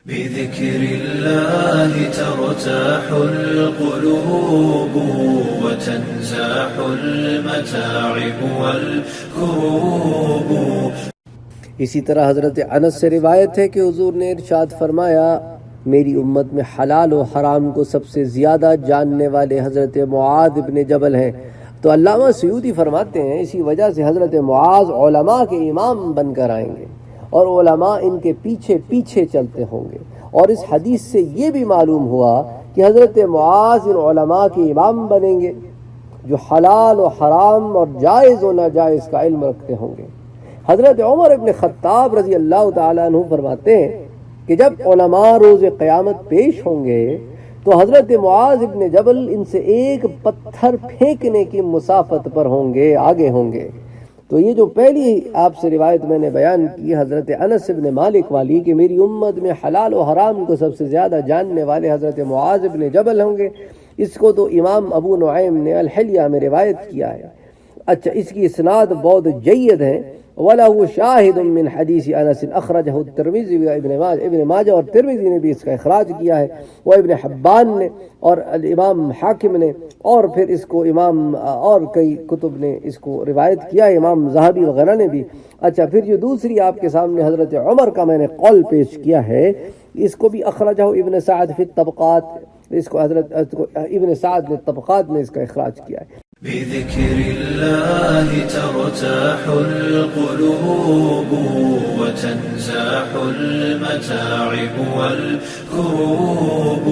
بذكر الله ترتاح القلوب وتنزاح المتاعب والكروب. اسی طرح حضرت انس سے روایت ہے کہ حضور نے ارشاد فرمایا میری امت میں حلال و حرام کو سب سے زیادہ جاننے والے حضرت معاذ ابن جبل ہیں. تو علامہ سیوطی فرماتے ہیں اسی وجہ سے حضرت معاذ علماء کے امام بن کر آئیں گے اور علماء ان کے پیچھے پیچھے چلتے ہوں گے. اور اس حدیث سے یہ بھی معلوم ہوا کہ حضرت معاذ ان علماء کے امام بنیں گے جو حلال و حرام اور جائز و ناجائز کا علم رکھتے ہوں گے. حضرت عمر ابن خطاب رضی اللہ تعالیٰ عنہ فرماتے ہیں کہ جب علماء روز قیامت پیش ہوں گے تو حضرت معاذ ابن جبل ان سے ایک پتھر پھینکنے کی مسافت پر ہوں گے، آگے ہوں گے. تو یہ جو پہلی آپ سے روایت میں نے بیان کی حضرت انس ابن مالک والی کہ میری امت میں حلال و حرام کو سب سے زیادہ جاننے والے حضرت معاذ ابن جبل ہوں گے، اس کو تو امام ابو نعیم نے الحلیہ میں روایت کیا ہے. اچھا، اس کی اسناد بہت جید ہے. وَلَهُ شَاهِدٌ مِّنْ حَدِيثِ أَنَسٍ أَخْرَجَهُ الترمذی ابن ماجہ اور ترمذی نے بھی اس کا اخراج کیا ہے، وہ ابن حبان نے اور الامام حاکم نے، اور پھر اس کو امام اور کئی کتب نے اس کو روایت کیا ہے، امام ذہبی وغیرہ نے بھی. اچھا، پھر جو دوسری آپ کے سامنے حضرت عمر کا میں نے قول پیش کیا ہے، اس کو بھی اخرجہ ابن سعد فی الطبقات، اس کو حضرت ابن سعد نے طبقات میں اس کا اخراج کیا ہے. بذكر الله ترتاح القلوب وتنزاح المتاعب والكروب.